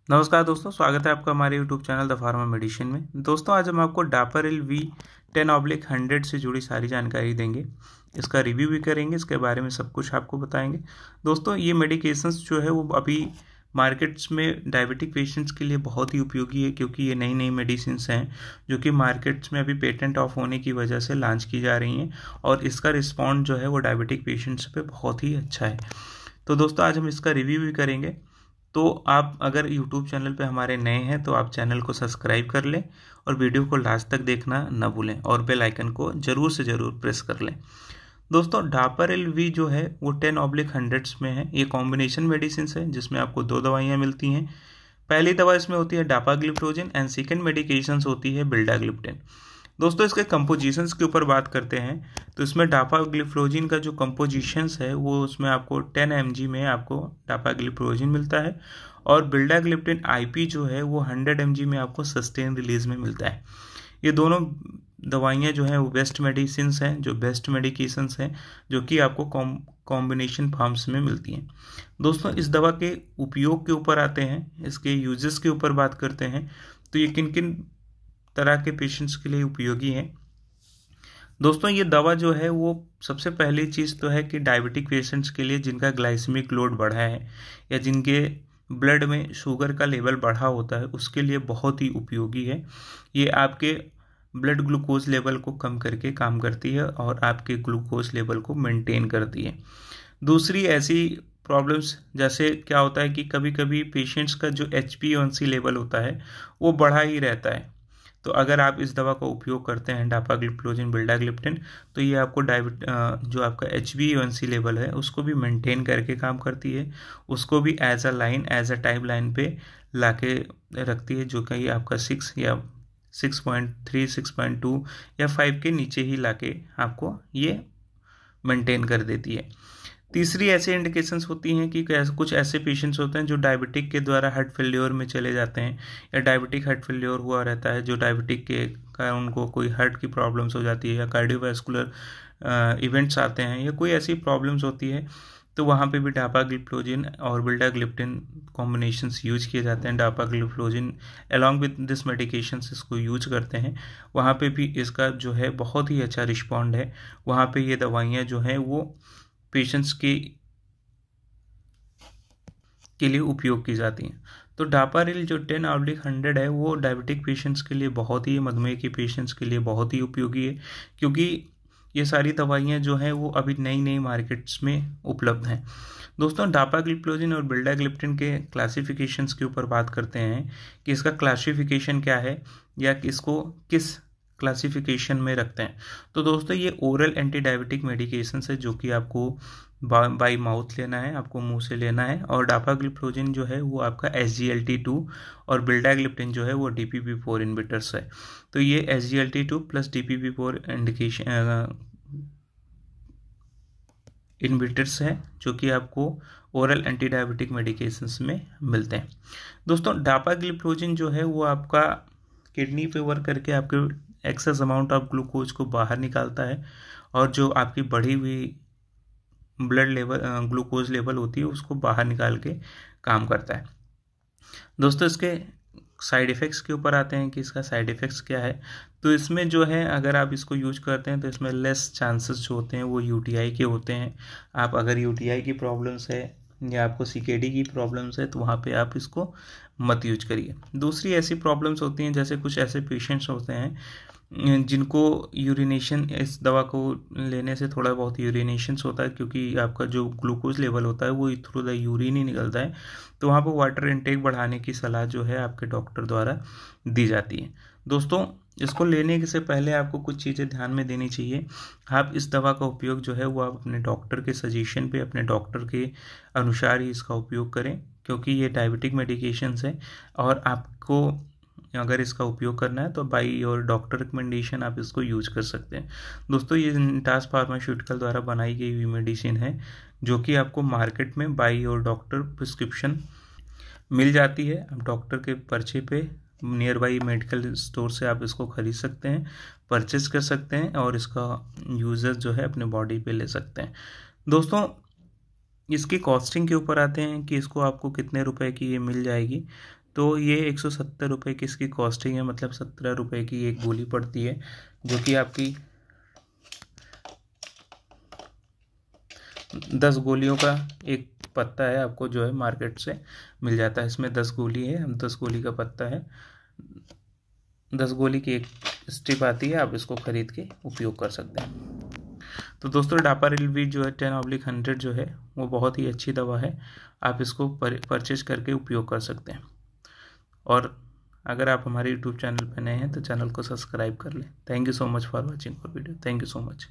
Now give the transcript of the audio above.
नमस्कार दोस्तों, स्वागत है आपका हमारे YouTube channel the pharma medicine में। दोस्तों आज हम आपको डापारिल V10/100 से जुड़ी सारी जानकारी देंगे। इसका रिव्यू भी करेंगे, इसके बारे में सब कुछ आपको बताएंगे। दोस्तों ये मेडिकेशंस जो है वो अभी मार्केट्स में डायबिटिक पेशेंट्स के लिए बहुत ही उपयोगी है, क्योंकि ये नई नई मेडिसिन्स हैं जो कि मार्केट्स में अभी पेटेंट ऑफ होने की वजह से लॉन्च की जा रही हैं और इसका रिस्पॉन्स जो है वो डायबिटिक पेशेंट्स पे बहुत ही अच्छा है। तो दोस्तों आज हम इसका रिव्यू भी करेंगे। तो आप अगर YouTube चैनल पे हमारे नए हैं तो आप चैनल को सब्सक्राइब कर लें और वीडियो को लास्ट तक देखना न भूलें और बेल आइकन को ज़रूर से ज़रूर प्रेस कर लें। दोस्तों डापारिल V जो है वो 10/100 में है। ये कॉम्बिनेशन मेडिसिन है जिसमें आपको 2 दवाइयाँ मिलती हैं। पहली दवा इसमें होती है डापाग्लिफ्लोजिन एंड सेकेंड मेडिकेशन होती है बिल्डाग्लिप्टिन। दोस्तों इसके कंपोजिशंस के ऊपर बात करते हैं तो इसमें डापाग्लिफ्लोजिन का जो कंपोजिशंस है वो उसमें आपको 10 mg में आपको डापाग्लिफ्लोजिन मिलता है और बिल्डाग्लिप्टिन IP जो है वो 100 mg में आपको सस्टेन रिलीज में मिलता है। ये दोनों दवाइयाँ जो हैं वो बेस्ट मेडिसिन्स हैं, जो बेस्ट मेडिकेशंस हैं जो कि आपको कॉम्बिनेशन फॉर्म्स में मिलती हैं। दोस्तों इस दवा के उपयोग के ऊपर आते हैं, इसके यूजेस के ऊपर बात करते हैं। तो ये किन किन तरह के पेशेंट्स के लिए उपयोगी है। दोस्तों ये दवा जो है वो सबसे पहली चीज़ तो है कि डायबिटिक पेशेंट्स के लिए जिनका ग्लाइसेमिक लोड बढ़ा है या जिनके ब्लड में शुगर का लेवल बढ़ा होता है उसके लिए बहुत ही उपयोगी है। ये आपके ब्लड ग्लूकोज लेवल को कम करके काम करती है और आपके ग्लूकोज लेवल को मेंटेन करती है। दूसरी ऐसी प्रॉब्लम्स जैसे क्या होता है कि कभी कभी पेशेंट्स का जो HbA1c लेवल होता है वो बढ़ा ही रहता है। तो अगर आप इस दवा का उपयोग करते हैं डापाग्लिफ्लोजिन बिल्डाग्लिप्टिन तो ये आपको जो आपका HbA1c लेवल है उसको भी मेंटेन करके काम करती है, उसको भी एज अ टाइम लाइन पे लाके रखती है, जो कि आपका 6 या 6.3 6.2 या 5 के नीचे ही लाके आपको ये मेंटेन कर देती है। तीसरी ऐसी इंडिकेशंस होती हैं कि कुछ ऐसे पेशेंट्स होते हैं जो डायबिटिक के द्वारा हार्ट फेल्योर में चले जाते हैं या डायबिटिक हार्ट फेल्योर हुआ रहता है, जो डायबिटिक के कारण उनको कोई हार्ट की प्रॉब्लम्स हो जाती है या कार्डियोवैस्कुलर इवेंट्स आते हैं या कोई ऐसी प्रॉब्लम्स होती है, तो वहाँ पे भी डापाग्लिफ्लोजिन और बिल्डाग्लिप्टिन कॉम्बिनेशंस यूज किए जाते हैं। Dapagliflozin along with this medications इसको यूज करते हैं, वहाँ पे भी इसका जो है बहुत ही अच्छा रिस्पॉन्ड है। वहाँ पे ये दवाइयाँ जो हैं वो पेशेंट्स के लिए उपयोग की जाती हैं। तो डापारिल जो 10/100 है वो डायबिटिक पेशेंट्स के लिए बहुत ही, मधुमेह के पेशेंट्स के लिए बहुत ही उपयोगी है, क्योंकि ये सारी दवाइयाँ जो हैं वो अभी नई नई मार्केट्स में उपलब्ध हैं। दोस्तों डापाग्लिफ्लोजिन और बिल्डाग्लिप्टिन के क्लासिफिकेशंस के ऊपर बात करते हैं कि इसका क्लासिफिकेशन क्या है या इसको किस क्लासिफिकेशन में रखते हैं। तो दोस्तों ये ओरल एंटी डायबिटिक मेडिकेशन है जो कि आपको बाई माउथ लेना है, आपको मुंह से लेना है। और डापाग्लिफ्लोजिन जो है वो आपका SGLT2 और बिल्डाग्लिप्टिन जो है वो DPP4 इनहिबिटर्स है। तो ये SGLT2 प्लस DPP4 इनहिबिटर्स है जो कि आपको ओरल एंटी डायबिटिक मेडिकेशंस में मिलते हैं। दोस्तों डापाग्लिफ्लोजिन जो है वो आपका किडनी पे वर्क करके आपके एक्सेस अमाउंट ऑफ ग्लूकोज को बाहर निकालता है और जो आपकी बढ़ी हुई ब्लड लेवल ग्लूकोज लेवल होती है उसको बाहर निकाल के काम करता है। दोस्तों इसके साइड इफ़ेक्ट्स के ऊपर आते हैं कि इसका साइड इफ़ेक्ट्स क्या है। तो इसमें जो है अगर आप इसको यूज करते हैं तो इसमें लेस चांसेस जो होते हैं वो UTI के होते हैं। आप अगर UTI की प्रॉब्लम्स है या आपको CKD की प्रॉब्लम्स है तो वहाँ पे आप इसको मत यूज करिए। दूसरी ऐसी प्रॉब्लम्स होती हैं जैसे कुछ ऐसे पेशेंट्स होते हैं जिनको यूरिनेशन, इस दवा को लेने से थोड़ा बहुत यूरिनेशंस होता है, क्योंकि आपका जो ग्लूकोज लेवल होता है वो थ्रू द यूरिन ही निकलता है। तो वहाँ पर वाटर इनटेक बढ़ाने की सलाह जो है आपके डॉक्टर द्वारा दी जाती है। दोस्तों इसको लेने से पहले आपको कुछ चीज़ें ध्यान में देनी चाहिए। आप इस दवा का उपयोग जो है वो आप अपने डॉक्टर के सजेशन पे, अपने डॉक्टर के अनुसार ही इसका उपयोग करें, क्योंकि ये डायबिटिक मेडिकेशंस है और आपको अगर इसका उपयोग करना है तो बाई योर डॉक्टर रिकमेंडेशन आप इसको यूज कर सकते हैं। दोस्तों ये इंटास फार्मास्यूटिकल द्वारा बनाई गई हुई मेडिसिन है जो कि आपको मार्केट में बाई योर डॉक्टर प्रिस्क्रिप्शन मिल जाती है। आप डॉक्टर के पर्चे पे नियर बाई मेडिकल स्टोर से आप इसको खरीद सकते हैं, परचेज कर सकते हैं और इसका यूजेस जो है अपने बॉडी पे ले सकते हैं। दोस्तों इसकी कॉस्टिंग के ऊपर आते हैं कि इसको आपको कितने रुपए की ये मिल जाएगी। तो ये 170 रुपये की इसकी कॉस्टिंग है, मतलब 17 रुपये की एक गोली पड़ती है, जो कि आपकी 10 गोलियों का एक पत्ता है, आपको जो है मार्केट से मिल जाता है। इसमें 10 गोली है, 10 गोली का पत्ता है, 10 गोली की एक स्ट्रिप आती है, आप इसको खरीद के उपयोग कर सकते हैं। तो दोस्तों डापारिल वी जो है 10/100 जो है वो बहुत ही अच्छी दवा है, आप इसको परचेज करके उपयोग कर सकते हैं। और अगर आप हमारे यूट्यूब चैनल पर नए हैं तो चैनल को सब्सक्राइब कर लें। Thank you so much for watching और video. Thank you so much.